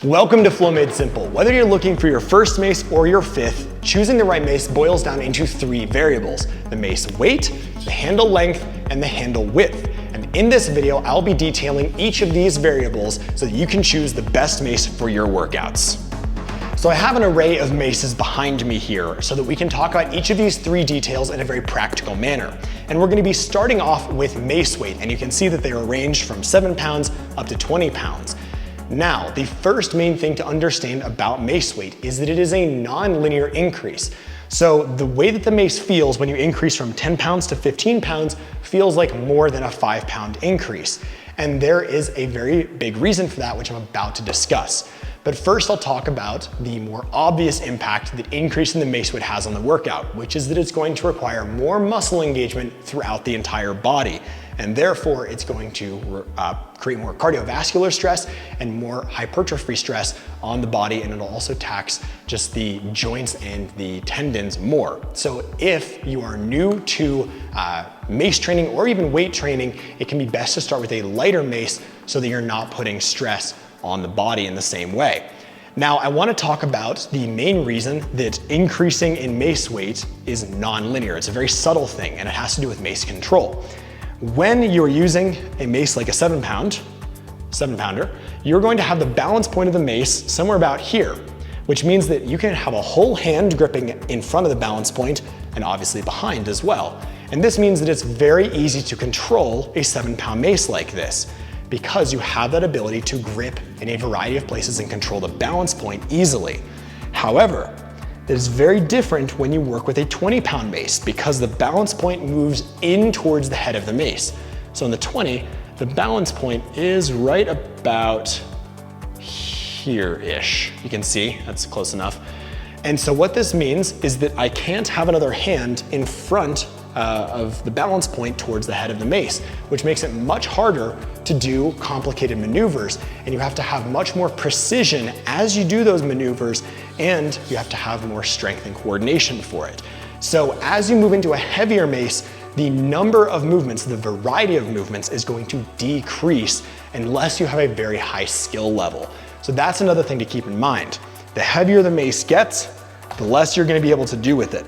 Welcome to Flow Made Simple. Whether you're looking for your first mace or your fifth, choosing the right mace boils down into three variables: the mace weight, the handle length, and the handle width. And in this video, I'll be detailing each of these variables so that you can choose the best mace for your workouts. So I have an array of maces behind me here so that we can talk about each of these three details in a very practical manner. And we're going to be starting off with mace weight, and you can see that they are ranged from 7 pounds up to 20 pounds. Now, the first main thing to understand about mace weight is that it is a non-linear increase. So the way that the mace feels when you increase from 10 pounds to 15 pounds feels like more than a 5-pound increase. And there is a very big reason for that, which I'm about to discuss. But first I'll talk about the more obvious impact that increasing the mace weight has on the workout, which is that it's going to require more muscle engagement throughout the entire body. And therefore it's going to create more cardiovascular stress and more hypertrophy stress on the body, and it'll also tax just the joints and the tendons more. So if you are new to mace training or even weight training, it can be best to start with a lighter mace so that you're not putting stress on the body in the same way. Now, I want to talk about the main reason that increasing in mace weight is non-linear. It's a very subtle thing, and it has to do with mace control. When you're using a mace like a 7-pounder, you're going to have the balance point of the mace somewhere about here, which means that you can have a whole hand gripping in front of the balance point and obviously behind as well. And this means that it's very easy to control a 7-pound mace like this, because you have that ability to grip in a variety of places and control the balance point easily. However, it is very different when you work with a 20-pound mace, because the balance point moves in towards the head of the mace. So in the 20, the balance point is right about here-ish. You can see, that's close enough. And so what this means is that I can't have another hand in front of the balance point towards the head of the mace, which makes it much harder to do complicated maneuvers, and you have to have much more precision as you do those maneuvers, and you have to have more strength and coordination for it. So as you move into a heavier mace, the number of movements, the variety of movements is going to decrease unless you have a very high skill level. So that's another thing to keep in mind. The heavier the mace gets, the less you're going to be able to do with it.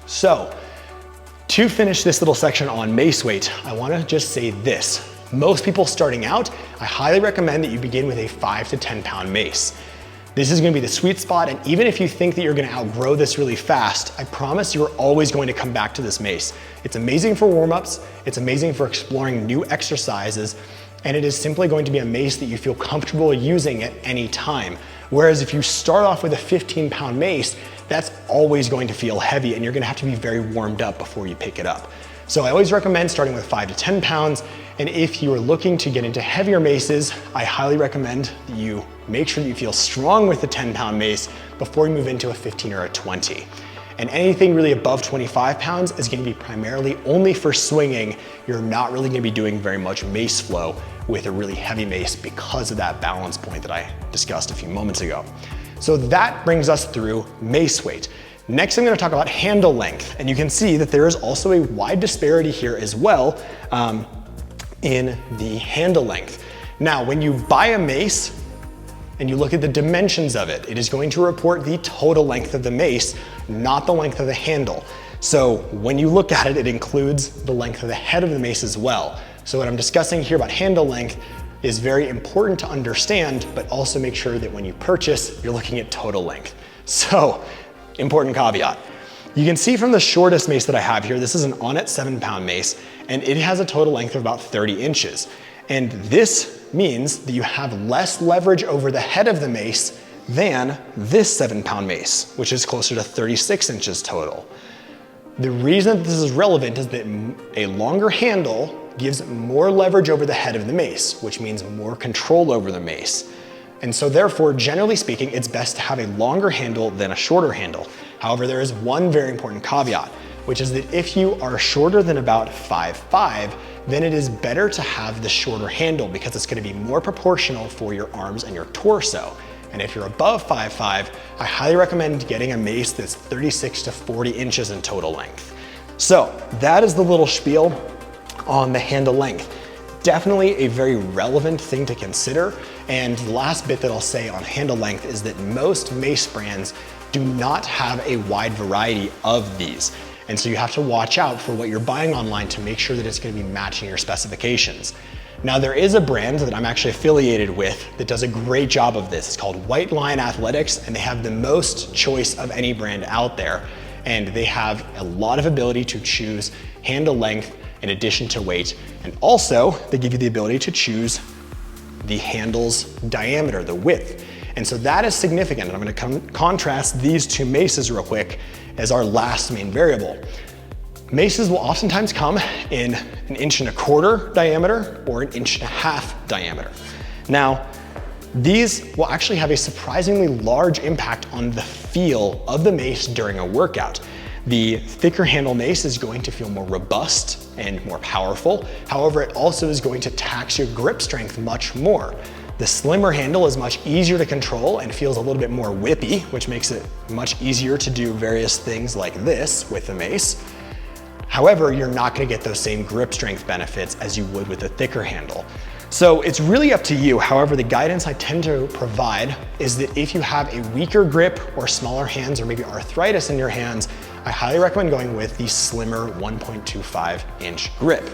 So to finish this little section on mace weight, I want to just say this. Most people starting out, I highly recommend that you begin with a 5 to 10 pound mace. This is going to be the sweet spot, and even if you think that you're going to outgrow this really fast, I promise you're always going to come back to this mace. It's amazing for warm-ups, it's amazing for exploring new exercises, and it is simply going to be a mace that you feel comfortable using at any time. Whereas if you start off with a 15-pound mace, that's always going to feel heavy, and you're gonna have to be very warmed up before you pick it up. So I always recommend starting with 5 to 10 pounds, and if you are looking to get into heavier maces, I highly recommend that you make sure that you feel strong with the 10-pound mace before you move into a 15 or a 20. And anything really above 25 pounds is gonna be primarily only for swinging. You're not really gonna be doing very much mace flow with a really heavy mace because of that balance point that I discussed a few moments ago. So that brings us through mace weight. Next, I'm going to talk about handle length, and you can see that there is also a wide disparity here as well in the handle length. Now, when you buy a mace and you look at the dimensions of it, it is going to report the total length of the mace, not the length of the handle. So when you look at it, it includes the length of the head of the mace as well. So what I'm discussing here about handle length is very important to understand, but also make sure that when you purchase, you're looking at total length. So, important caveat. You can see from the shortest mace that I have here, this is an Onnit 7-pound mace, and it has a total length of about 30 inches. And this means that you have less leverage over the head of the mace than this 7-pound mace, which is closer to 36 inches total. The reason that this is relevant is that a longer handle gives more leverage over the head of the mace, which means more control over the mace. And so therefore, generally speaking, it's best to have a longer handle than a shorter handle. However, there is one very important caveat, which is that if you are shorter than about 5'5", then it is better to have the shorter handle because it's going to be more proportional for your arms and your torso. And if you're above 5'5", I highly recommend getting a mace that's 36 to 40 inches in total length. So that is the little spiel on the handle length. definitely a very relevant thing to consider. And the last bit that I'll say on handle length is that most mace brands do not have a wide variety of these. And so you have to watch out for what you're buying online to make sure that it's gonna be matching your specifications. Now there is a brand that I'm actually affiliated with that does a great job of this. It's called White Line Athletics, and they have the most choice of any brand out there. And they have a lot of ability to choose handle length in addition to weight. And also they give you the ability to choose the handle's diameter, the width. And so that is significant. And I'm gonna contrast these two maces real quick as our last main variable. Maces will oftentimes come in 1.25 inch diameter or 1.5 inch diameter. Now, these will actually have a surprisingly large impact on the feel of the mace during a workout. The thicker handle mace is going to feel more robust and more powerful. However, it also is going to tax your grip strength much more. The slimmer handle is much easier to control and feels a little bit more whippy, which makes it much easier to do various things like this with the mace. However, you're not gonna get those same grip strength benefits as you would with a thicker handle. So it's really up to you. However, the guidance I tend to provide is that if you have a weaker grip or smaller hands or maybe arthritis in your hands, I highly recommend going with the slimmer 1.25 inch grip.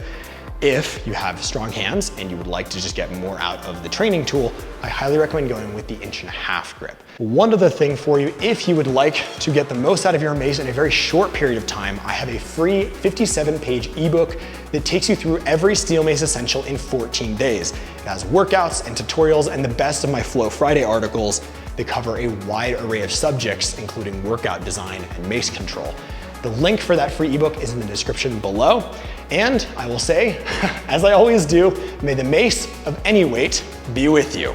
If you have strong hands and you would like to just get more out of the training tool, I highly recommend going with the 1.5 inch grip. One other thing for you, if you would like to get the most out of your mace in a very short period of time, I have a free 57-page ebook that takes you through every Steel Mace Essential in 14 days. It has workouts and tutorials and the best of my Flow Friday articles that cover a wide array of subjects, including workout design and mace control. The link for that free ebook is in the description below. And I will say, as I always do, may the mace of any weight be with you.